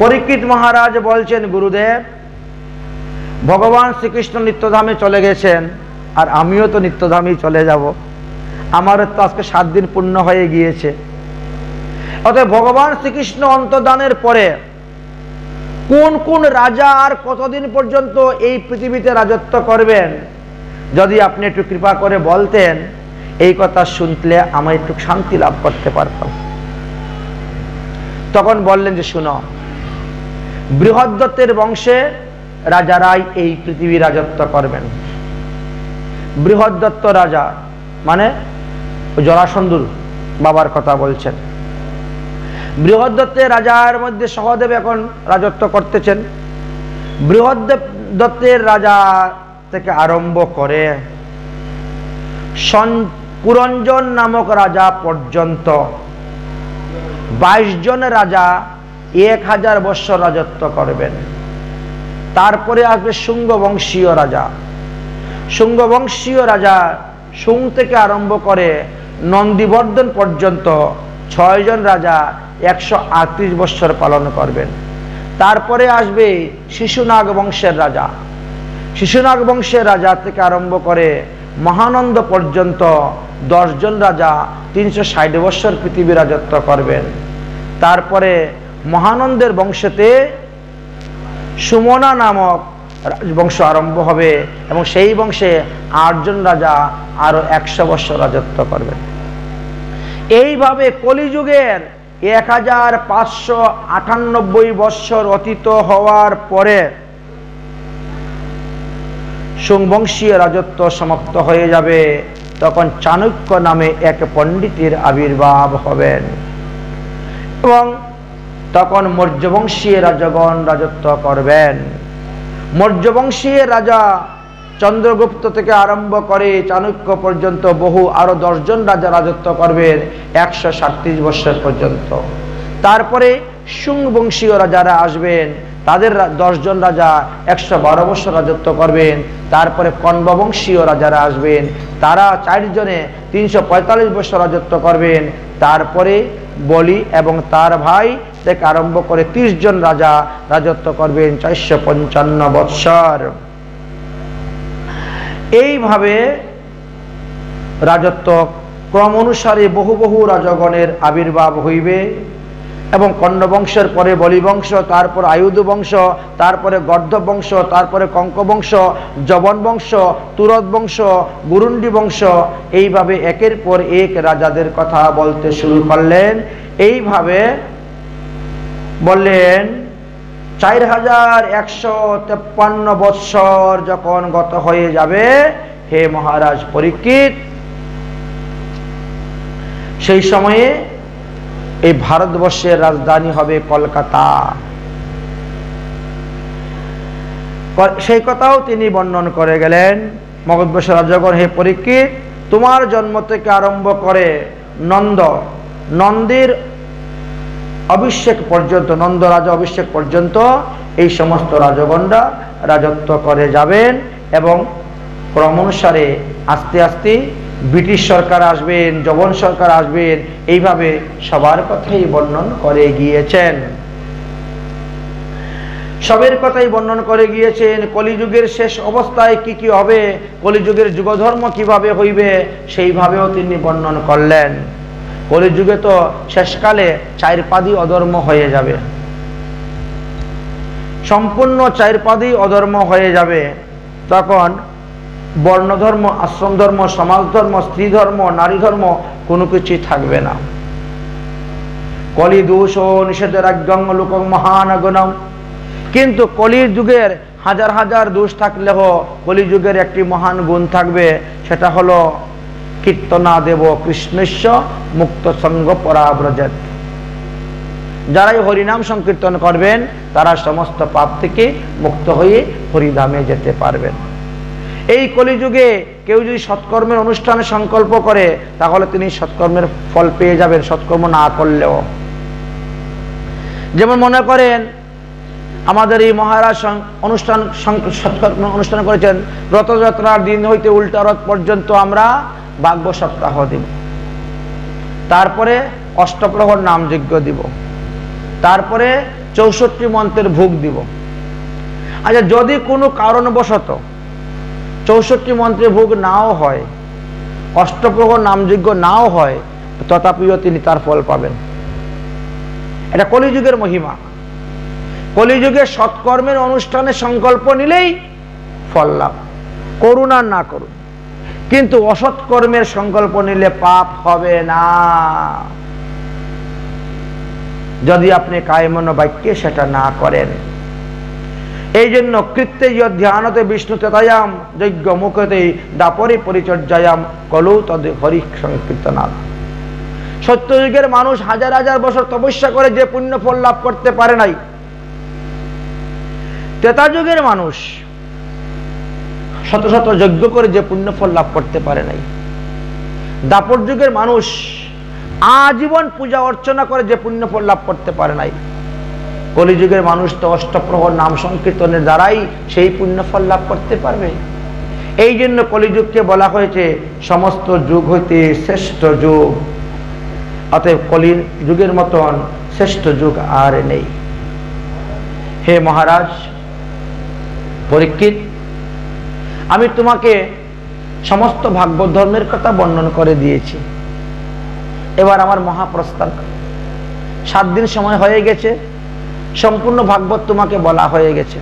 পরীক্ষিত মহারাজ বলছেন, গুরুদেব, ভগবান শ্রীকৃষ্ণ নিত্যধামে চলে গেছেন, আর আমিও তো নিত্যধামেই চলে যাব। আমারও তো আজকে 7 দিন পূর্ণ হয়ে গিয়েছে। অতএব ভগবান শ্রীকৃষ্ণ অন্তর্ধানের পরে কোন কোন রাজা আর কতদিন পর্যন্ত এই পৃথিবীতে রাজত্ব করবেন, যদি আপনি একটু কৃপা করে বলতেন, এই কথা শুনলে আমি একটু শান্তি লাভ করতে পারতাম। তখন বললেন যে, শুনো, বৃহদ্দত্তের বংশে রাজারাই এই পৃথিবী রাজত্ব করবেন। বৃহদ্দত্ত রাজা মানে জরাসন্ধুর বাবার কথা বলছেন। বৃহদ্দত্তের রাজার মধ্যে সহদেব এখন রাজত্ব করতেছেন। বৃহদ্দত্তের রাজা থেকে আরম্ভ করে পুরঞ্জন নামক রাজা পর্যন্ত 22 জন রাজা 1000 বৎসর রাজত্ব করবেন। তারপরে আসবে শুঙ্গ বংশীয় রাজা। শুঙ্গ বংশীয় রাজা শুং থেকে আরম্ভ করে নন্দীবর্ধন পর্যন্ত 6 জন রাজা 138 বৎসর পালন করবেন। তারপরে আসবে শিশুনাগ বংশের রাজা। শিশুনাগ বংশের রাজা থেকে আরম্ভ করে মহানন্দ পর্যন্ত 10 জন রাজা 360 বৎসর পৃথিবী রাজত্ব করবেন। তারপরে মহানন্দের বংশতে সুমনা নামক রাজবংশ আরম্ভ হবে এবং সেই বংশে 8 জন রাজা আরো 100 বৎসর রাজত্ব করবেন। এইভাবে কলিযুগের 1598 বৎসর অতীত হওয়ার পরে শুংবংশীয় রাজত্ব সমাপ্ত হয়ে যাবে। তখন চাণক্য নামে এক পণ্ডিতের আবির্ভাব হবেন এবং তখন মৌর্যবংশীয় রাজাগণ রাজত্ব করবেন। মৌর্যবংশীয় রাজা চন্দ্রগুপ্ত থেকে আরম্ভ করে চাণক্য পর্যন্ত বহু আরো 10 জন রাজা রাজত্ব করবেন 137 বৎসর পর্যন্ত। তারপরে শুং বংশীয় রাজারা আসবেন, তাদের 10 জন রাজা 112 বৎসর রাজত্ব করবেন। তারপরে কণ্ব বংশীয় রাজারা আসবেন, তারা 4 জনে 345 বৎসর রাজত্ব করবেন। তারপরে বলি এবং তার ভাই থেকে আরম্ভ করে 30 জন রাজা রাজত্ব করবেন 455 বৎসর। এইভাবে রাজত্ব ক্রম অনুসারে বহু বহু রাজগণের আবির্ভাব হইবে এবং কণ্ব বংশের পরে বলি বংশ, তারপর আয়ুধ বংশ, তারপরে গর্ধ বংশ, তারপরে কঙ্ক বংশ, যবন বংশ, তুরত বংশ, গুরুন্ডি বংশ। এইভাবে একের পর এক রাজাদের কথা বলতে শুরু করলেন। এইভাবে বললেন 4153 বৎসর যখন গত হয়ে যাবে, হে মহারাজ পরীক্ষিত, সেই সময়ে এই ভারতবর্ষের রাজধানী হবে কলকাতা। সেই কথাও তিনি বর্ণন করে গেলেন। মগধবর্ষের রাজগণ, হে পরীক্ষিত, তোমার জন্ম থেকে আরম্ভ করে নন্দের অভিষেক পর্যন্ত, নন্দ রাজা অভিষেক পর্যন্ত এই সমস্ত রাজগণরা রাজত্ব করে যাবেন এবং ক্রমানুসারে আস্তে আস্তে ব্রিটিশ সরকার আসবেন, যবন সরকার আসবেন। এইভাবে সবার কথাই বর্ণন করে গিয়েছেন। সবের কথাই বর্ণন করে গিয়েছেন। কলিযুগের শেষ অবস্থায় কি কি হবে, কলিযুগের যুগধর্ম কিভাবে হইবে, সেইভাবেও তিনি বর্ণন করলেন। কলিযুগে তো শেষকালে 4 পাদি অধর্ম হয়ে যাবে, সম্পূর্ণ 4 পাদি অধর্ম হয়ে যাবে। তখন বর্ণধর্ম, আশ্রম ধর্ম, সমাজ ধর্ম, স্ত্রী ধর্ম, নারী ধর্ম কোনো কিছুই থাকবে না। কলি দোষ ও নিষেধাজ্ঞং লোকং মহানগণম। কিন্তু কলির যুগের হাজার হাজার দোষ থাকলেও কলিযুগের একটি মহান গুণ থাকবে, সেটা হলো কীর্তনা দেব কৃষ্ণস্য মুক্ত সঙ্গ পরাব্রজেত। যারাই হরিনাম সংকীর্তন করবেন তারা সমস্ত পাপ থেকে মুক্ত হয়ে হরিধামে যেতে পারবেন। এই কলিযুগে কেউ যদি সৎকর্মের অনুষ্ঠানে সংকল্প করে, তাহলে তিনি সৎকর্মের ফল পেয়ে যাবেন, সৎকর্ম না করলেও। যেমন মনে করেন আমাদের এই মহারাজ সৎকর্ম অনুষ্ঠান করেছেন, রথযাত্রার দিন হইতে উল্টা রথ পর্যন্ত আমরা বাগ্য সপ্তাহ দিব, তারপরে অষ্টপ্রহর নাম যজ্ঞ দিব। তারপরে 64 মন্ত্রের ভোগ দিব। আচ্ছা, যদি কোনো কারণবশত 64 মন্ত্রের ভোগ নাও হয়, অষ্টপ্রহর নামযজ্ঞ নাও হয়, তথাপিও তিনি তার ফল পাবেন। এটা কলিযুগের মহিমা। কলিযুগে সৎকর্মের অনুষ্ঠানে সংকল্প নিলেই ফল লাভ, করুন আর না করুন। কিন্তু অসৎ কর্মের সংকল্প নিলে পাপ হবে না, যদি আপনি কায়মন বাক্যে সেটা না করেন। এই জন্য কৃত্যে ধ্যানতে বিষ্ণু তেতায়াম যজ্ঞ মুখতে দাপরে পরিচর্যায়াম কলৌ তদ হরি সংকীর্তনাথ। সত্যযুগের মানুষ হাজার হাজার বছর তপস্যা করে যে পুণ্য ফল লাভ করতে পারে নাই, ত্রেতা যুগের মানুষ শত শত যজ্ঞ করে যে পুণ্য ফল লাভ করতে পারে নাই, দাপর যুগের মানুষ আজীবন পূজা অর্চনা করে যে পুণ্য ফল লাভ করতে পারে নাই, কলিযুগের মানুষ তো অষ্টপ্রহর নাম সংকীর্তনের দ্বারাই সেই পুণ্য ফল লাভ করতে পারবে। এই জন্য কলিযুগকে বলা হয়েছে সমস্ত যুগ হইতে শ্রেষ্ঠ যুগ। অতএব কলি যুগের মতন শ্রেষ্ঠ যুগ আর নেই। হে মহারাজ পরীক্ষিত, আমি তোমাকে সমস্ত ভাগবত ধর্মের কথা বর্ণন করে দিয়েছি। এবার আমার মহাপ্রস্থান, 7 দিন সময় হয়ে গেছে, সম্পূর্ণ ভাগবত তোমাকে বলা হয়ে গেছে।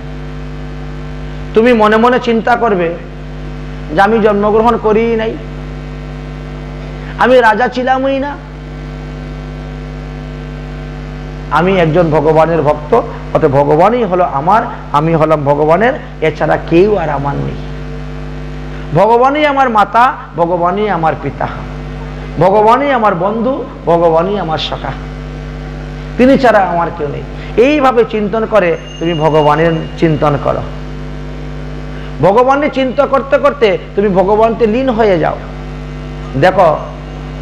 তুমি মনে মনে চিন্তা করবে যে আমি জন্মগ্রহণ করিই নাই, আমি রাজা ছিলামই না, আমি একজন ভগবানের ভক্ত, অতএব ভগবানই হলো আমার, আমি হলাম ভগবানের, এছাড়া কেউ আর আমার নেই। ভগবানই আমার মাতা, ভগবানই আমার পিতা, ভগবানই আমার বন্ধু, ভগবানই আমার সখা, তিনি ছাড়া আমার কেউ নেই। এইভাবে চিন্তন করে তুমি ভগবানের চিন্তন করো। ভগবানের চিন্তা করতে করতে তুমি ভগবানকে লীন হয়ে যাও। দেখো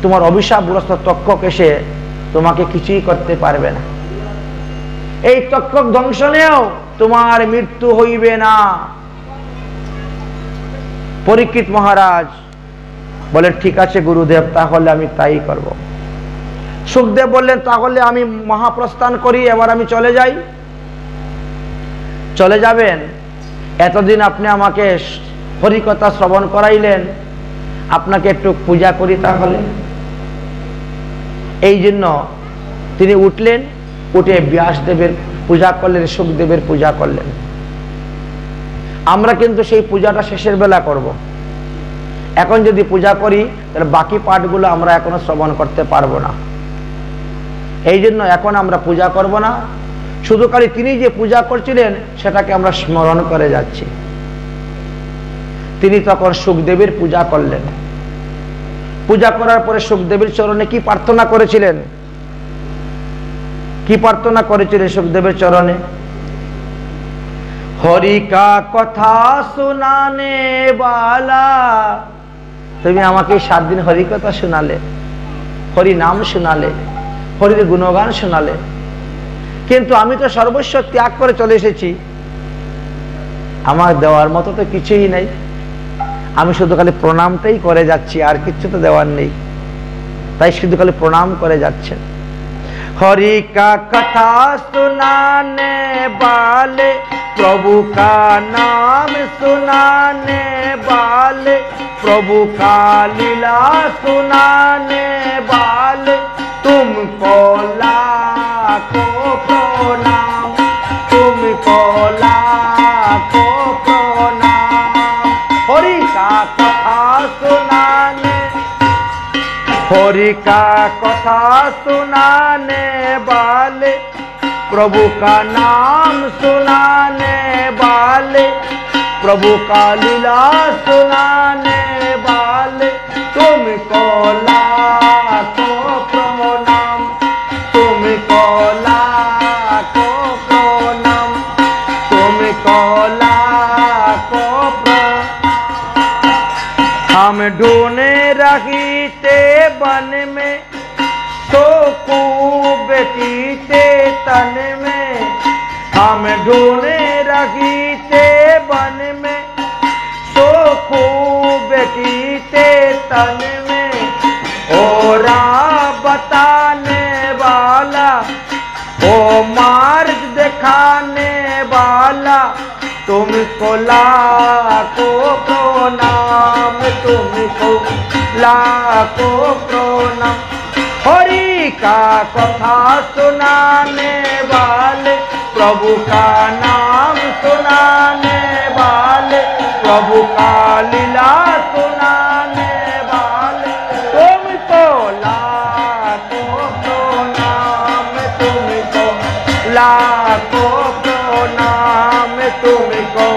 তোমার অভিশাপগ্রস্ত তক্ষক এসে তোমাকে কিছুই করতে পারবে না। এই তক্ষক ধ্বংসনেও তোমার মৃত্যু হইবে না। পরীক্ষিত মহারাজ বলে ঠিক আছে গুরুদেব, তাহলে আমি তাই করব। সুখদেব বললেন তাহলে আমি মহাপ্রস্থান করি, এবার আমি চলে যাই। চলে যাবেন? এতদিন আপনি আমাকে হরিকথা শ্রবণ করাইলেন, আপনাকে একটু পূজা করি তাহলে। এই জন্য তিনি উঠলেন, উঠে ব্যাসদেবের পূজা করলেন, সুখদেবের পূজা করলেন। আমরা কিন্তু সেই পূজাটা শেষের বেলা করব। এখন যদি পূজা করি তাহলে বাকি পাঠগুলো আমরা এখনো শ্রবণ করতে পারবো না। এই জন্য এখন আমরা পূজা করব না, শুধু খালি তিনি যে পূজা করছিলেন সেটাকে আমরা স্মরণ করে যাচ্ছি। তিনি তখন সুখদেবের পূজা করলেন। পূজা করার পরে সুখদেবের চরণে কি প্রার্থনা করেছিলেন? কি প্রার্থনা করেছিলেন সুখদেবের চরণে? হরি কা কথা শোনানে বালা, তুমি আমাকে 7 দিন হরি কথা শোনালে, হরি নাম শোনালে, হরির গুণগান শোনালে, কিন্তু আমি তো সর্বস্ব ত্যাগ করে চলে এসেছি, আমার দেওয়ার মতো তো কিছুই নেই, আমি শুধু খালি প্রণামটাই করে যাচ্ছি, আর কিছু তো দেওয়ার নেই, তাই শুধু খালি প্রণাম করে যাচ্ছেন। हरि का कथा सुनाने वाले, प्रभु का नाम सुनाने वाले, प्रभु का लीला सुनाने वाले, तुमको लाखों प्रणाम, तुमको लाखों प्रणाम। हरि का कथा सुनाने, हरि का कथा सुनाने वाले, प्रभु का नाम सुनाने वाले, प्रभु का लीला सुनाने वाले, तुमको लाखों प्रणाम, तुमको लाखों प्रणाम, तुमको लाखों प्रणाम। हम ढूंढे रही ते बन में, तो बेटी ते तन में, हम ढूंढे रही ते बन में, तो बेटी ते तन में, ओ राह बताने वाला, ओ मार्ग दिखाने वाला, तुमको लाखों प्रणाम, तुमको लाखों प्रणाम। हरि का कथा सुनाने वाले, प्रभु का नाम सुनाने वाले, प्रभु का लीला सुनाने वाले, तुमको लाखों प्रणाम, तुमको लाखों प्रणाम, तुमको।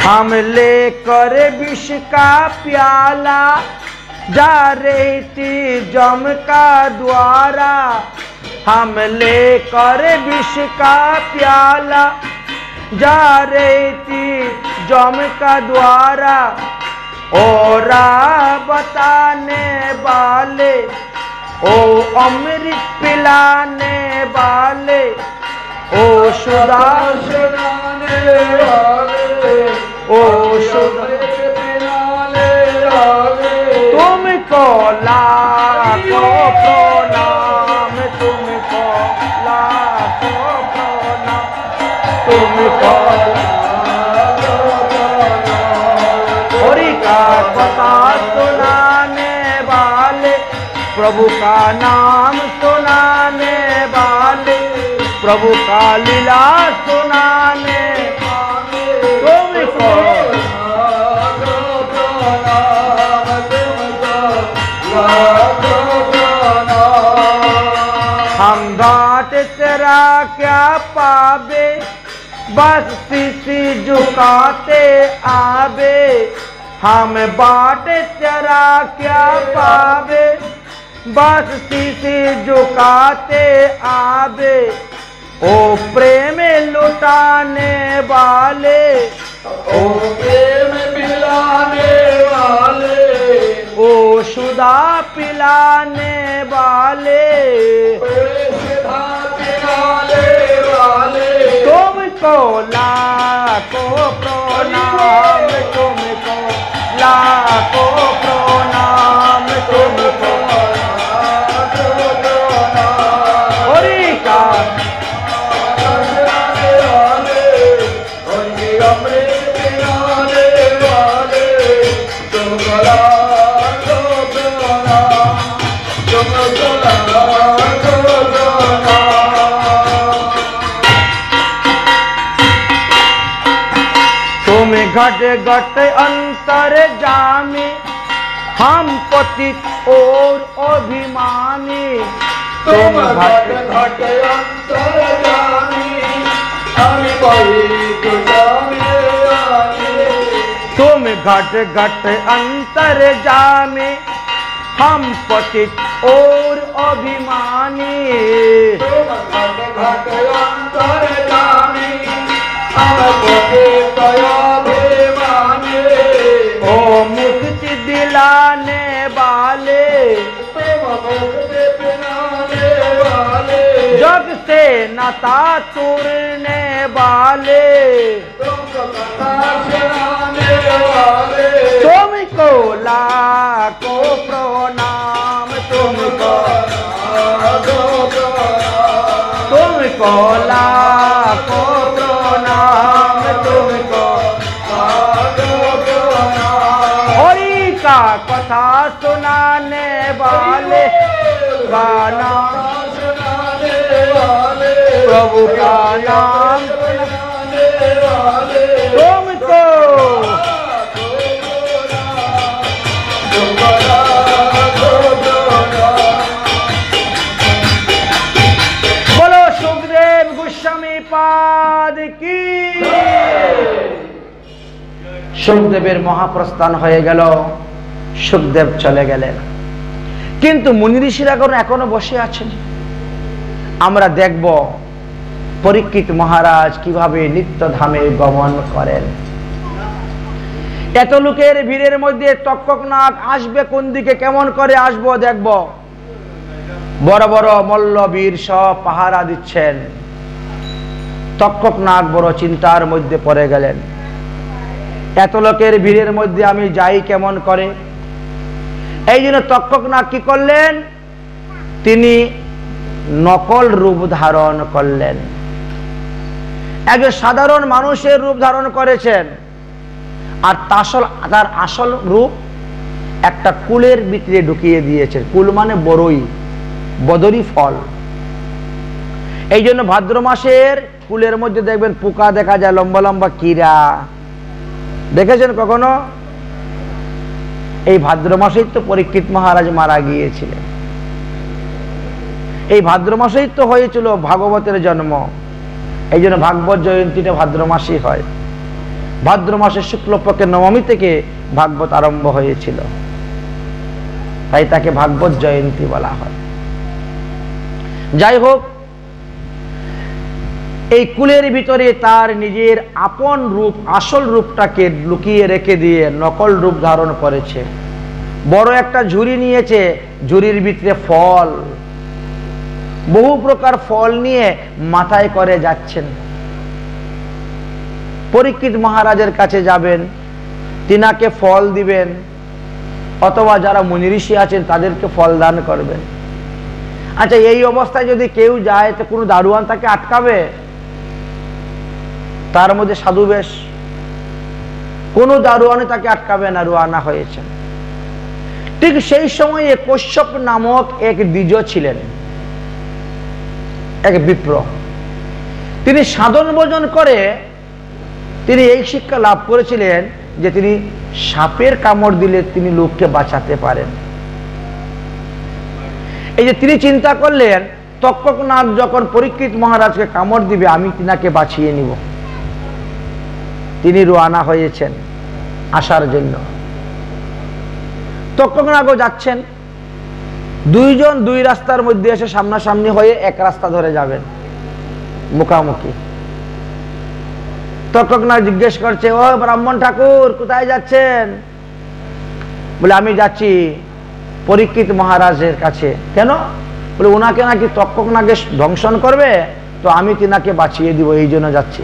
हम लेकर विष का प्याला, जा रही थी जम का द्वारा, हम लेकर विष का प्याला, जा रही थी जम का द्वारा। और बताने वाले, ओ अमृत पिलाने वाले, ओ सुधा सुनाने वाले, ओ सुधा पिलाने वाले, तुमको लाखों प्रणाम, तुमको लाखों प्रणाम, तुमको लाखों प्रणाम। हरि का कथा सुनाने वाले, प्रभु का नाम सुनाने वाले, प्रभु का लीला सुनाने वाले, तुमको लाखों प्रणाम, तुमको लाखों प्रणाम। हम घाट तेरा क्या पावे, बस शीशी झुकाते आवे, हम बाट तेरा क्या पावे, बस शीशी झुकाते आवे। ओ प्रेम लुटाने वाले, ओ प्रेम पिलाने वाले, ओ सुधा पिलाने वाले, सुधा पिलाने वाले, तुमको लाखों प्रणाम, तुमको लाखों प्रणाम, तुमको लाखों प्रणाम। हरि का घट घट अंतर जामी, हम पतित और अभिमानी, तुम घट घट अंतर जामी, हम पतित अभिमानी, तुम घट घट अंतर जामी, हम पतित और अभिमानी, तुम घट घट अंतर जामी, हम पतित अभिमानी। ओ मुक्ति दिलाने वाले, मुक्ति पिलाने वाले, जग से नाता तोड़ने वाले, तुमको लाखों प्रणाम, तुमको तुमको लाखों प्रणाम, तुमको हरि का कथा सुनाने वाले, गाना सुनाने वाले, प्रभु का नाम सुनाने वाले, तुमको बोलो सुखदेव गोस्वामी पाद की। सुखदेवेर महाप्रस्थान হয়ে গেল, সুখদেব চলে গেলেন, কিন্তু মুনি ঋষিরা এখনো বসে আছেন। আমরা দেখব পরীক্ষিত মহারাজ কিভাবে নিত্য ধামে গমন করেন। এত লোকের ভিড়ের মধ্যে তক্ষকনাগ আসবে কোন দিকে, কেমন করে আসবো দেখব। বড় বড় মল্লবীর সব পাহারা দিচ্ছেন। তক্ষকনাগ বড় চিন্তার মধ্যে পড়ে গেলেন, এত লোকের ভিড়ের মধ্যে আমি যাই কেমন করে। এই জন্য তক্ষকনাগ কি করলেন, তিনি নকল রূপ ধারণ করলেন। একজন সাধারণ মানুষের রূপ ধারণ করেছেন, আর তার আসল রূপ একটা কুলের ভিতরে ঢুকিয়ে দিয়েছেন। কুল মানে বড়ই, বদরি ফল। এই জন্য ভাদ্র মাসের কুলের মধ্যে দেখবেন পোকা দেখা যায়, লম্বা লম্বা কীরা। দেখেছেন কখনো? এই ভাদ্র মাসেই তো পরীক্ষিত মহারাজ মারা গিয়েছিলেন। এই ভাদ্র মাসেই তো হয়েছিল ভাগবতের জন্ম। এই জন্য ভাগবত জয়ন্তীটা ভাদ্র মাসেই হয়। ভাদ্র মাসের শুক্লপক্ষের নবমী থেকে ভাগবত আরম্ভ হয়েছিল, তাই তাকে ভাগবত জয়ন্তী বলা হয়। যাই হোক, এই কুলের ভিতরে তার নিজের আপন রূপ, আসল রূপটাকে লুকিয়ে রেখে দিয়ে নকল রূপ ধারণ করেছে। বড় একটা ঝুড়ি নিয়েছে, ঝুড়ির ভিতরে ফল, বহু প্রকার ফল নিয়ে মাথায় করে যাচ্ছেন। পরীক্ষিত মহারাজের কাছে যাবেন, তিনাকে ফল দিবেন, অথবা যারা মুনি ঋষি আছেন তাদেরকে ফল দান করবেন। আচ্ছা, এই অবস্থায় যদি কেউ যায় তো কোনো দারোয়ান তাকে আটকাবে? তার মধ্যে সাধু বেশ, কোনো দারোয়ানে তাকে আটকাবে না, রওনা হয়েছেন। ঠিক সেই সময়ে কশ্যপ নামক এক দ্বিজ ছিলেন, এক বিপ্র। তিনি সাধন ভোজন করে তিনি এই শিক্ষা লাভ করেছিলেন যে তিনি সাপের কামড় দিলে তিনি লোককে বাঁচাতে পারেন। এই যে তিনি চিন্তা করলেন, তক্ষক নাগ যখন পরীক্ষিত মহারাজকে কামড় দিবে আমি তিনাকে বাঁচিয়ে নিব। তিনি রওনা হয়েছেন আসার জন্য। তক্ষক নাগও যাচ্ছেন। দুইজন দুই রাস্তার মধ্যে এসে সামনাসামনি হয়ে এক রাস্তা ধরে যাবেন, মুখামুখি। তক্ষক নাগ জিজ্ঞেস করছে, ও ব্রাহ্মণ ঠাকুর, কোথায় যাচ্ছেন? বলে, আমি যাচ্ছি পরীক্ষিত মহারাজের কাছে। কেন? বলে, ওনাকে নাকি তক্ষক নাগে ধ্বংসন করবে, তো আমি তিনাকে বাঁচিয়ে দিব, এই জন্য যাচ্ছি।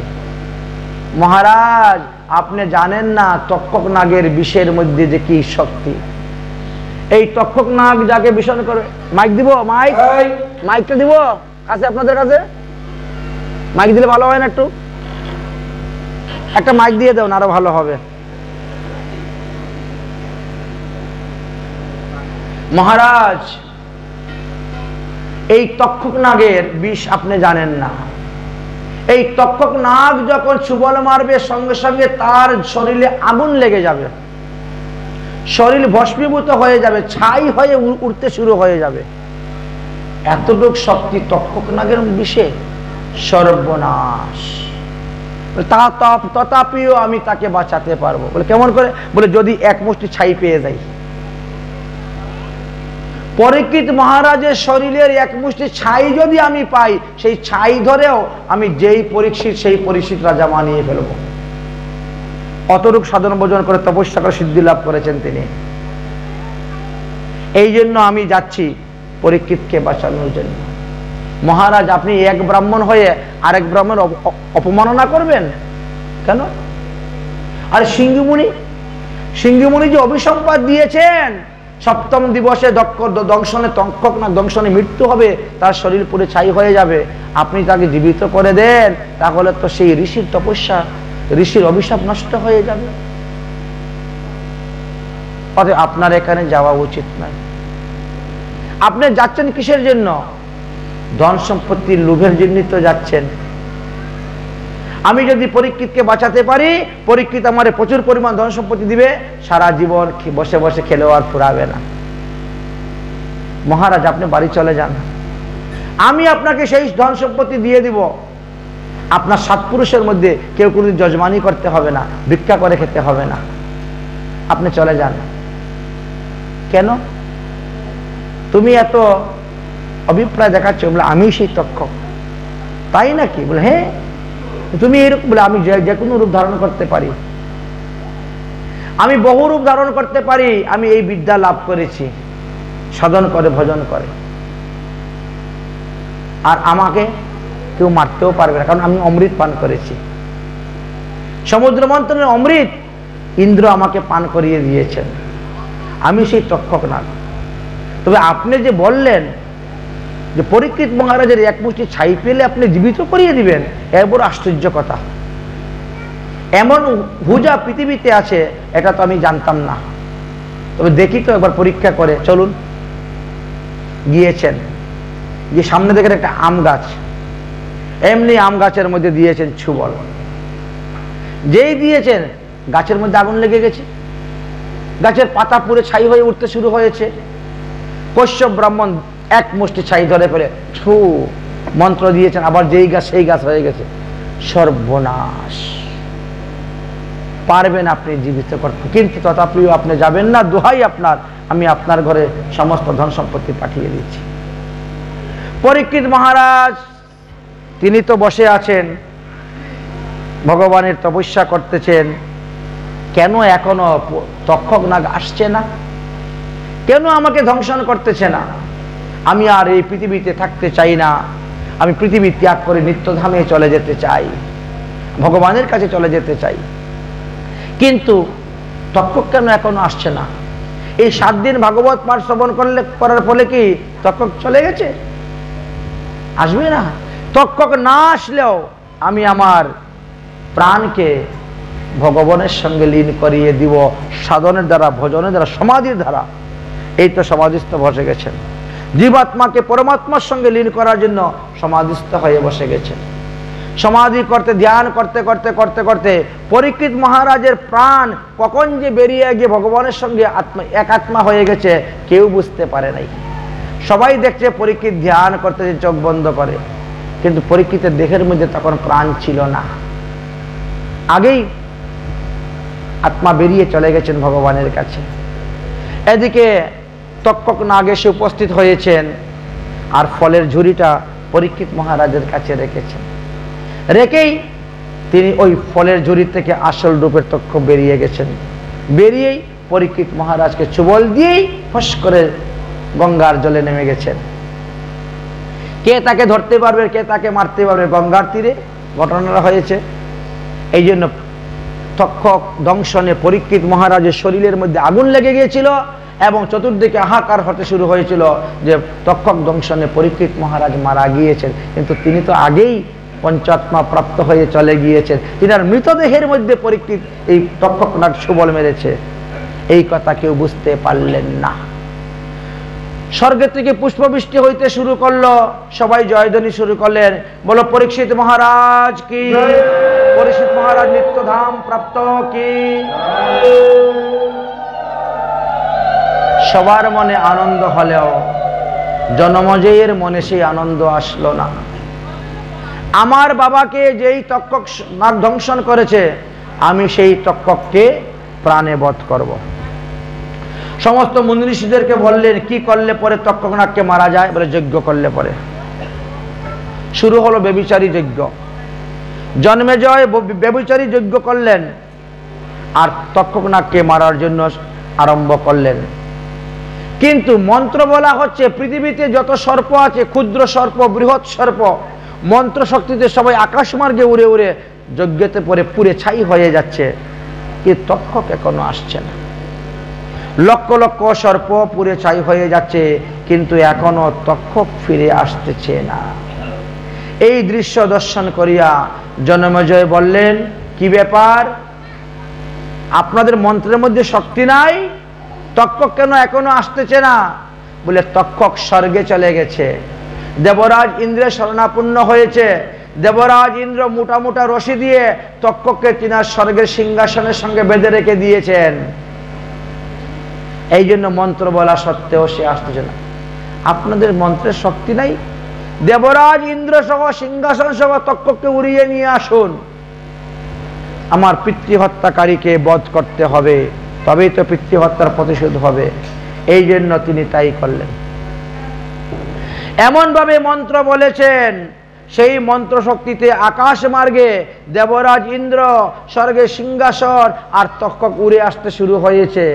মহারাজ, আপনি জানেন না তক্ষক নাগের বিষের মধ্যে যে কি শক্তি। এই তক্ষক নাগ যাকে বিষণ করে, মাইক দিব, মাইকটা দিব কাছে, আপনাদের কাছে মাইক দিলে ভালো হয় না? একটু একটা মাইক দিয়ে দেন, আরো ভালো হবে। মহারাজ, এই তক্ষক নাগের বিষ আপনি জানেন না। এই তক্ষক নাগ যখন ছুবল মারবে, সঙ্গে সঙ্গে তার শরীরে আগুন লেগে যাবে, শরীর ভস্মীভূত হয়ে যাবে, ছাই হয়ে উঠতে শুরু হয়ে যাবে। এতটুক শক্তি তক্ষক নাগের বিষে। সর্বনাশ। তথাপিও আমি তাকে বাঁচাতে পারবো। বলে, কেমন করে? বলে, যদি এক মুষ্টি ছাই পেয়ে যাই। পরীক্ষিত মহারাজের শরীরের এক মুষ্টি ছাই যদি আমি পাই, সেই ছাই ধরেও আমি যেই পরীক্ষিত সেই পরীক্ষিত রাজা মানিয়ে ফেলবো। অতরূপ সাধন ভোজন করে তপস্যা করে সিদ্ধি লাভ করেছেন তিনি। এই জন্য আমি যাচ্ছি পরীক্ষিতকে বাঁচানোর জন্য। মহারাজ, আপনি এক ব্রাহ্মণ হয়ে আরেক ব্রাহ্মণ অপমাননা করবেন কেন? আর সিংহমুনি যে অভিসম্পাদ দিয়েছেন, সপ্তম দিবসে দংশনে মৃত্যু হবে, তার শরীর পুরো ছাই হয়ে যাবে, আপনি তাকে জীবিত করে দেন, তাহলে তো সেই ঋষির তপস্যা, ঋষির অভিশাপ নষ্ট হয়ে যাবে। অতএব আপনার এখানে যাওয়া উচিত নয়। আপনি যাচ্ছেন কিসের জন্য? ধন সম্পত্তির লোভের জন্য তো যাচ্ছেন। আমি যদি পরীক্ষিতকে বাঁচাতে পারি, পরীক্ষিত আমার প্রচুর পরিমাণ ধন সম্পত্তি দিবে, সারা জীবন বসে বসে খেলেও আর ফুরাবে না। মহারাজ, আপনি বাড়ি চলে যান, আমি আপনাকে সেই ধন সম্পত্তি দিয়ে দিব। আপনার 7 পুরুষের মধ্যে কেউ কোনো যজমানি করতে হবে না, ভিক্ষা করে খেতে হবে না, আপনি চলে যান। কেন তুমি এত অভিপ্রায় দেখাচ্ছ? বলে, আমি সেই তক্ষক। তাই নাকি? বলে, হ্যাঁ। তুমি এরকম? বলে, আমি যে কোনো রূপ ধারণ করতে পারি, আমি বহু রূপ ধারণ করতে পারি, আমি এই বিদ্যা লাভ করেছি সাধন করে ভজন করে। আর আমাকে কেউ মারতেও পারবে না, কারণ আমি অমৃত পান করেছি। সমুদ্র মন্থনের অমৃত ইন্দ্র আমাকে পান করিয়ে দিয়েছেন। আমি সেই তক্ষক নাগ। তবে আপনি যে বললেন যে পরীক্ষিত মহারাজের এক মুষ্টি ছাই পেলে আপনি জীবিত করিয়ে দিবেন, এর বড় আশ্চর্য কথা। এমন হুজা পৃথিবীতে আছে, এটা তো আমি জানতাম না। তবে দেখি তো একবার পরীক্ষা করে, চলুন। গিয়েছেন, গিয়ে সামনে দেখেন একটা আম গাছ, এমনি আম গাছের মধ্যে দিয়েছেন ছুবল। যেই দিয়েছেন গাছের মধ্যে আগুন লেগে গেছে, গাছের পাতা পুড়ে ছাই হয়ে উঠতে শুরু হয়েছে। কশ্যপ ব্রাহ্মণ এক মুষ্টি ছাই ধরে ফেলে ছু মন্ত্র দিয়েছেন, আবার যেই গাছ সেই গাছ হয়ে গেছে। সর্বনাশ, পারবেন আপনি জীবিত করতে, কিন্তু তথাপিও আপনি যাবেন না, দোহাই আপনার, আমি আপনার ঘরে সমস্ত ধন সম্পত্তি পাঠিয়ে দিচ্ছি। পরীক্ষিত মহারাজ তিনি তো বসে আছেন, ভগবানের তপস্যা করতেছেন। কেন এখনো তক্ষক নাগ আসছে না? কেন আমাকে ধ্বংসন করতেছে না? আমি আর এই পৃথিবীতে থাকতে চাই না, আমি পৃথিবী ত্যাগ করে নিত্যধামে চলে যেতে চাই, ভগবানের কাছে চলে যেতে চাই। কিন্তু তক্ষক কেন এখনো আসছে না? এই 7 দিন ভাগবত পাঠ শ্রবণ করার ফলে কি তক্ষক চলে গেছে? আসবে না। তক্ষক না আসলেও আমি আমার প্রাণকে ভগবানের সঙ্গে লীন করিয়ে দিব সাধনের দ্বারা, ভজনের দ্বারা, সমাধির দ্বারা। এই তো সমাধিস্থ বসে গেছেন, জীবাত্মাকে পরমাত্মার সঙ্গে লীন করার জন্য সমাধিস্থ হয়ে বসে গেছেন। সমাধি করতে, ধ্যান করতে করতে করতে করতে পরীক্ষিত মহারাজের প্রাণ কখন যে বেরিয়ে গিয়ে ভগবানের সঙ্গে এক আত্মা হয়ে গেছে কেউ বুঝতে পারে নাই। সবাই দেখছে পরীক্ষিত ধ্যান করতে চোখ বন্ধ করে, কিন্তু পরীক্ষিতের দেহের মধ্যে তখন প্রাণ ছিল না, আগেই আত্মা বেরিয়ে চলে গেছেন ভগবানের কাছে। এদিকে তক্ষক নাগ এসে উপস্থিত হয়েছেন, আর ফলের ঝুড়িটা পরীক্ষিত মহারাজের কাছে রেখেছেন। রেখেই তিনি ওই ফলের ঝুড়ি থেকে আসল রূপের তক্ষক বেরিয়ে গেছেন। বেরিয়েই পরীক্ষিত মহারাজকে চুবল দিয়েই ফস করে গঙ্গার জলে নেমে গেছেন। কে তাকে ধরতে পারবে, কে তাকে মারতে পারবে? গঙ্গার তীরে ঘটনাটা হয়েছে। এই জন্য তক্ষক দংশনে পরীক্ষিত মহারাজের শরীরের মধ্যে আগুন লেগে গিয়েছিল এবং চতুর্দিকে হাহাকার হতে শুরু হয়েছিল যে তক্ষক দংশনে পরীক্ষিত মহারাজ মারা গিয়েছেন। কিন্তু তিনি তো আগেই পঞ্চাত্মা প্রাপ্ত হয়ে চলে গিয়েছেন, তিনার মৃতদেহের মধ্যে পরীক্ষিত এই তক্ষক নাগ সুবল মেরেছে। এই কথা কেউ বুঝতে পারলেন না। স্বর্গের থেকে পুষ্পবৃষ্টি হইতে শুরু করলো, সবাই জয়ধ্বনি শুরু করলেন, বলো পরীক্ষিত মহারাজ কি, পরীক্ষিত মহারাজ নিত্যধাম প্রাপ্ত কি। সবার মনে আনন্দ হলেও জনমেজয়ের মনে সেই আনন্দ আসলো না। আমার বাবাকে যেই তক্ষক নাগ ধ্বংসন করেছে, আমি সেই তক্ষককে প্রাণে বধ করব। সমস্ত মুনি ঋষিদেরকে বললেন কি করলে পরে তক্ষক নাগকে মারা যায়? বলে যজ্ঞ করলে পরে। শুরু হলো ব্যভিচারী যজ্ঞ। জন্মেজয় ব্যভিচারী যজ্ঞ করলেন আর তক্ষক নাগকে মারার জন্য আরম্ভ করলেন। কিন্তু মন্ত্র বলা হচ্ছে পৃথিবীতে যত সর্প আছে, ক্ষুদ্র সর্প, বৃহৎ সর্প, মন্ত্র শক্তিতে সবাই আকাশ মার্গে উড়ে উড়ে যজ্ঞতে পরে পুড়ে ছাই হয়ে যাচ্ছে, কিন্তু তক্ষক এখনো আসছে না। লক্ষ লক্ষ সর্প পুড়ে ছাই হয়ে যাচ্ছে, কিন্তু এখনো তক্ষক ফিরে আসতেছে না। এই দৃশ্য দর্শন করিয়া জনমেজয় বললেন, কি ব্যাপার, আপনাদের মন্ত্রের মধ্যে শক্তি নাই? তক্ষক কেন এখনো আসতেছে না? বলে তক্ষক স্বর্গে চলে গেছে, দেবরাজ ইন্দ্রের শরণাপন্ন হয়েছে। দেবরাজ ইন্দ্র মোটা মোটা রশি দিয়ে তক্ষককে তিনার স্বর্গের সিংহাসনের সঙ্গে বেঁধে রেখে দিয়েছেন। এই জন্য মন্ত্র বলা সত্ত্বেও সে আসতেছে না। আপনাদের মন্ত্রের শক্তি নাই? দেবরাজ ইন্দ্র সহ সিংহাসন সহ তক্ষককে উড়িয়ে নিয়ে আসুন, আমার পিতৃহত্যাকারীকে বধ করতে হবে, তবেই তো পিতৃহত্যার প্রতিশোধ হবে। এই জন্য তিনি তাই করলেন। এমন ভাবে মন্ত্র বলেছেন, সেই মন্ত্র শক্তিতে আকাশ মার্গে দেবরাজ ইন্দ্র স্বর্গের সিংহাসন আর তক্ষক উড়ে আসতে শুরু হয়েছে।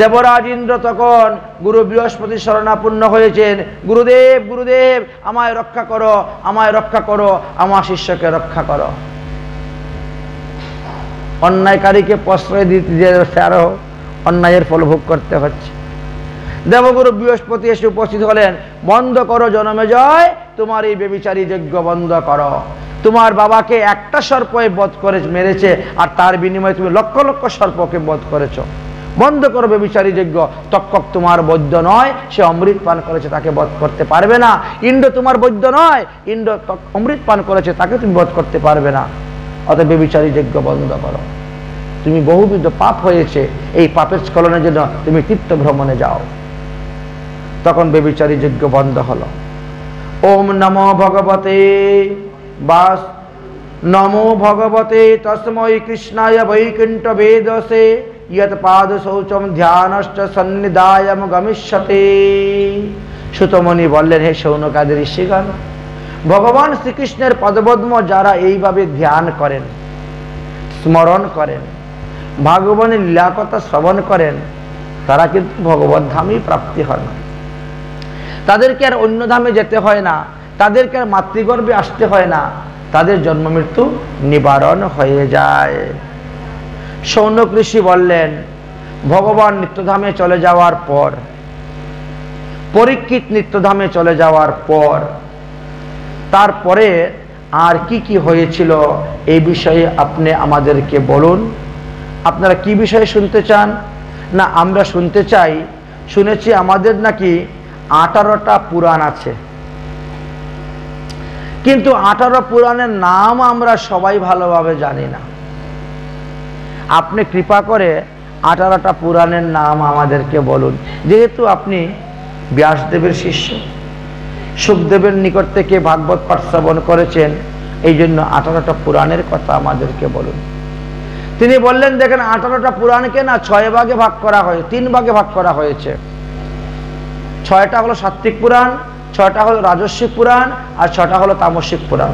দেবরাজ ইন্দ্র তখন গুরু বৃহস্পতি শরণাপন্ন হয়েছেন, গুরুদেব গুরুদেব আমায় রক্ষা করো, আমায় রক্ষা করো, আমার শিষ্যকে রক্ষা করো। অন্যায়কারীকে প্রশ্রয় দিতে আরো অন্যায়ের ফল ভোগ করতে হচ্ছে। দেবগুরু বৃহস্পতি এসে উপস্থিত হলেন, বন্ধ করো জনমেজয়, তোমার এই ব্যভিচারী যজ্ঞ বন্ধ করো। তোমার বাবাকে একটা সর্পে বধ করে মেরেছে, আর তার বিনিময়ে তুমি লক্ষ লক্ষ সর্পকে বধ করেছো। বন্ধ করো ব্যভিচারী যজ্ঞ। তক্ষক তোমার বৈদ্য নয়, সে অমৃত পান করেছে, তাকে বধ করতে পারবে না। ইন্দ্র তোমার বৈদ্য নয়, ইন্দ্র অমৃত পান করেছে, তাকে তুমি বধ করতে পারবে না। অতএব ব্যভিচারী যজ্ঞ বন্ধ করো। তুমি বহুবিধ পাপ হয়েছে, এই পাপের স্খলনের জন্য তুমি তীর্থ ভ্রমণে যাও। তখন ব্যভিচারী যজ্ঞ বন্ধ হলো। ওম নমো ভগবতে বাস নমো ভগবতে তস্मै কৃষ্ণায় বৈকুণ্ঠ বেদসে ইয়ৎ পাদ শৌচম ধ্যানশ্চ সন্নিধায়ম গমিষ্যতে। সুতমণি বললেন, হে শৌনকাদি ঋষিগণ, ভগবান শ্রীকৃষ্ণের পদপদ্ম যারা এইভাবে ধ্যান করেন, স্মরণ করেন, ভগবানের লীলাকথা শ্রবণ করেন, তারা কিন্তু ভগবত ধামই প্রাপ্তি হন। তাদেরকে আর অন্য ধামে যেতে হয় না, তাদেরকে আর মাতৃগর্ভে আসতে হয় না, তাদের জন্ম মৃত্যু নিবারণ হয়ে যায়। শৌনক ঋষি বললেন, ভগবান নিত্যধামে চলে যাওয়ার পর, পরীক্ষিত নিত্যধামে চলে যাওয়ার পর, তারপরে আর কি কি হয়েছিল এই বিষয়ে আপনি আমাদেরকে বলুন। আপনারা কি বিষয়ে শুনতে চান? না, আমরা শুনতে চাই, শুনেছি আমাদের নাকি 18টা পুরাণ আছে, কিন্তু 18 পুরাণের নাম আমরা সবাই ভালোভাবে জানি না। আপনি কৃপা করে 18টা পুরাণের নাম আমাদেরকে বলুন। যেহেতু আপনি ব্যাসদেবের শিষ্য, সুখদেবের নিকট থেকে ভাগবত পাঠ শ্রবণ করেছেন, এই জন্য 18টা পুরাণের কথা আমাদেরকে বলুন। তিনি বললেন, দেখেন 18টা পুরাণকে না 6 ভাগে ভাগ করা হয়, 3 ভাগে ভাগ করা হয়েছে। 6টা হলো সাত্ত্বিক পুরাণ, 6টা হলো রাজস্বিক পুরাণ, আর 6টা হলো তামসিক পুরাণ।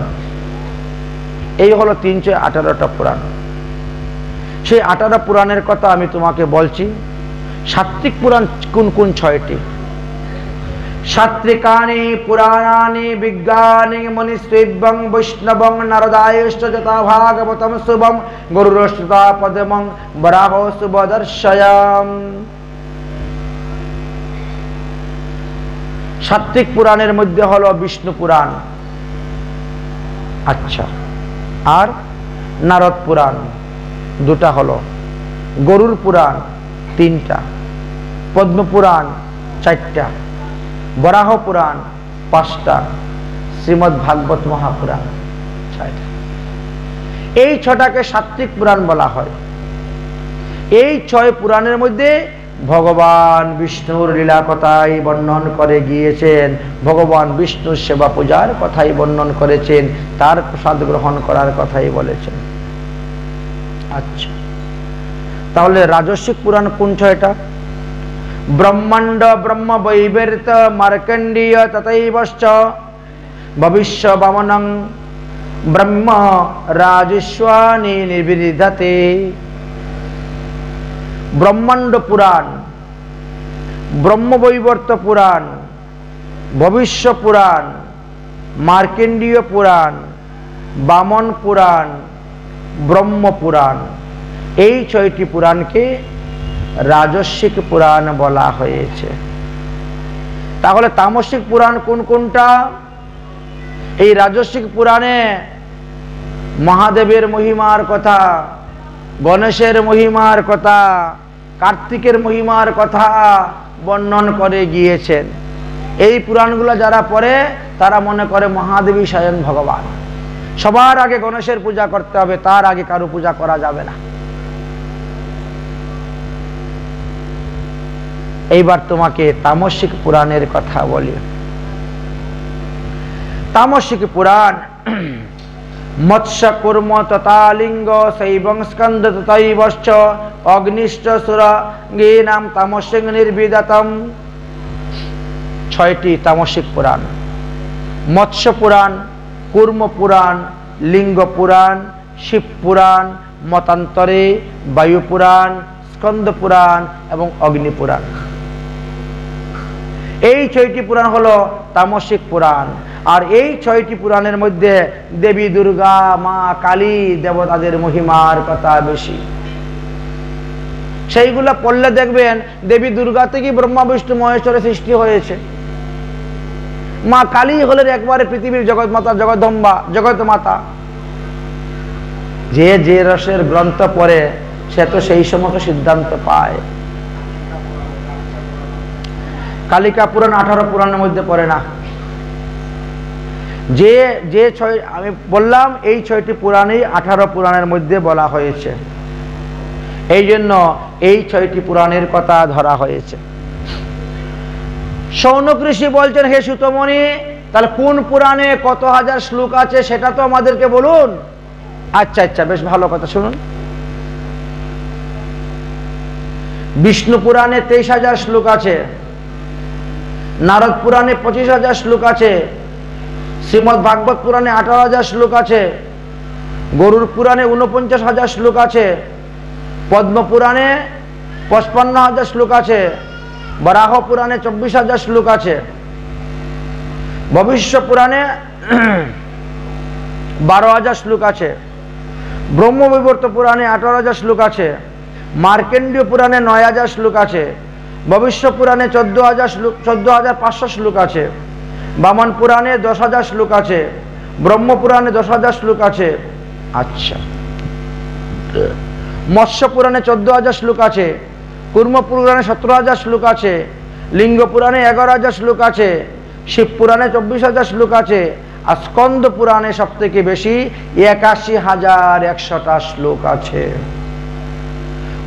এই হলো 3 6 18টা পুরাণ। সেই 18 পুরাণের কথা আমি তোমাকে বলছি। সাত্ত্বিক পুরাণ কোন কোন 6টি? সাত্ত্বিকানি পুরাণানি বিজ্ঞানি মনীষেভ্যং বৈষ্ণবং নারদায়শ্চ যথা ভাগবতম শুভম গুরুরশ্রুতা পদমং বরাহ শুভদর্শয়াম। সাত্ত্বিক পুরাণের মধ্যে হলো বিষ্ণু পুরাণ, আচ্ছা, আর নারদ পুরাণ 2টা হলো, গরুর পুরাণ 3টা, পদ্ম পুরাণ 4টা, বরাহ পুরাণ 5টা, শ্রীমদ্ ভাগবত মহাপুরাণ 6টা। এই 6টাকে সাত্ত্বিক পুরাণ বলা হয়। এই 6 পুরাণের মধ্যে ভগবান বিষ্ণুর লীলা কথাই বর্ণন করে গিয়েছেন, ভগবান বিষ্ণুর সেবা পূজার কথাই বর্ণন করেছেন, তার প্রসাদ গ্রহণ করার কথাই বলেছেন। আচ্ছা, তাহলে রাজস্বিক পুরাণ কোন 6টা? ব্রহ্মাণ্ড ব্রহ্ম বৈবর্ত মার্কণ্ডীয় তথৈবশ্চ ভবিষ্য বামনং ব্রহ্ম রাজস্বানি নির্বিধতে। ব্রহ্মাণ্ড পুরাণ, ব্রহ্মবৈবর্ত পুরাণ, ভবিষ্য পুরাণ, মার্কণ্ডীয় পুরাণ, বামন পুরাণ, ব্রহ্ম পুরাণ, এই 6টি পুরাণকে রাজস্বিক পুরাণ বলা হয়েছে। তাহলে তামসিক পুরাণ কোন কোনটা? এই রাজস্বিক পুরাণে মহাদেবের মহিমার কথা, গণেশের মহিমার কথা, কার্তিকের মহিমার কথা বর্ণন করে গিয়েছেন। এই পুরাণগুলো যারা পড়ে তারা মনে করে মহাদেবী স্বয়ং ভগবান। সবার আগে গণেশের পূজা করতে হবে, তার আগে কারো পূজা করা যাবে না। এইবার তোমাকে তামসিক পুরাণের কথা বলি। তামসিক পুরাণ মৎস্য কুর্ম তথা লিঙ্গ শৈবং স্কন্দ তথৈবশ্চ অগ্নিশ্চ সুরঙ্গীনাম তামসিং নির্বিদতম। 6টি তামসিক পুরাণ: মৎস্য পুরাণ, কুর্ম পুরাণ, লিঙ্গ পুরাণ, শিব পুরাণ, মতান্তরে বায়ু পুরাণ, স্কন্দ পুরাণ এবং অগ্নি পুরাণ। এই 6টি পুরাণ হলো তামসিক পুরাণ। আর এই 6টি পুরাণের মধ্যে দেবী দুর্গা, মা কালী, দেবতাদের মহিমার কথা বেশি। সেইগুলা পড়লে দেখবেন দেবী দুর্গা থেকে ব্রহ্মা বিষ্ণু মহেশ্বরের সৃষ্টি হয়েছে। মা কালী হলেন একবারে পৃথিবীর জগৎ মাতা, জগদম্বা, জগৎ মাতা। যে যে রসের গ্রন্থ পড়ে সে তো সেই সমস্ত সিদ্ধান্ত পায়। কালিকা পুরাণ 18 পুরাণের মধ্যে পড়ে না। যে যে ছয় আমি বললাম এই 6টি পুরাণই 18 পুরাণের মধ্যে বলা হয়েছে। এই জন্য এই 6টি পুরাণের কথা ধরা হয়েছে। শৌনক ঋষি বলছেন, হে সুতমণি, তাহলে কোন পুরাণে কত হাজার শ্লোক আছে সেটা তো আমাদেরকে বলুন। আচ্ছা আচ্ছা, বেশ ভালো কথা, শুনুন। বিষ্ণু পুরাণে 23,000 শ্লোক আছে, নারদ পুরাণে 25,000 শ্লোক আছে, শ্রীমদ্ ভাগবত পুরাণে 18,000 শ্লোক আছে, গরুড় পুরাণে 49,000 শ্লোক আছে, পদ্ম পুরাণে 55,000 শ্লোক আছে, বরাহ পুরাণে 24,000 শ্লোক আছে, ভবিষ্য পুরাণে 12,000 শ্লোক আছে, ব্রহ্মবিবর্ত পুরাণে 18,000 শ্লোক আছে, মার্কেন্ডীয় পুরাণে 9,000 শ্লোক আছে, ভবিষ্য পুরাণে 14,500 শ্লোক আছে, বামন পুরাণে 10,000 শ্লোক আছে, ব্রহ্ম পুরাণে 10,000 শ্লোক আছে। আচ্ছা, মৎস্য পুরাণে 14,000 শ্লোক আছে, কুর্ম পুরাণে 17,000 শ্লোক আছে, লিঙ্গ পুরাণে 11,000 শ্লোক আছে, শিব পুরাণে 24,000 শ্লোক আছে, আর স্কন্দ পুরাণে সব থেকে বেশি 81,100টা শ্লোক আছে।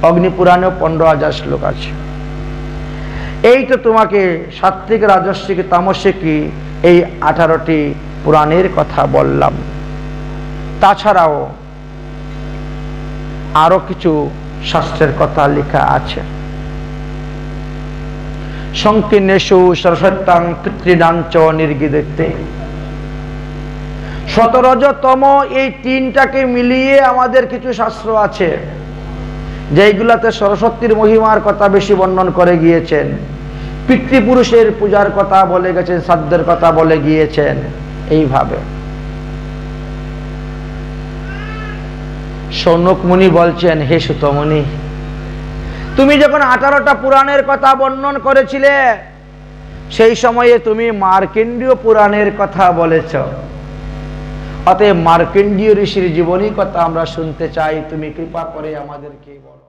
অগ্নি পুরাণেও 15,000 শ্লোক আছে। এই তো তোমাকে সাত্ত্বিক, রাজস্বিক, তামসিক এই 18টি পুরাণের কথা বললাম। তাছাড়াও আরো কিছু শাস্ত্রের কথা লেখা আছে। সংকীর্ণেষু সরস্বত্যাং কৃত্রিণাঞ্চ নির্গিদতে। সতরজতম এই তিনটাকে মিলিয়ে আমাদের কিছু শাস্ত্র আছে যেগুলাতে সরস্বতীর মহিমার কথা বেশি বর্ণন করে গিয়েছেন, পিতৃপুরুষের পূজার কথা বলে গেছেন, শ্রাদ্ধের কথা বলে গিয়েছেন। এইভাবে শৌনক মুনি বলছেন, হে সুতমুনি, তুমি যখন 18টা পুরাণের কথা বর্ণন করেছিলে সেই সময়ে তুমি মার্কেন্ডীয় পুরাণের কথা বলেছ। অতএব মার্কেন্ডীয় ঋষির জীবনী কথা আমরা শুনতে চাই, তুমি কৃপা করে আমাদেরকে বলো।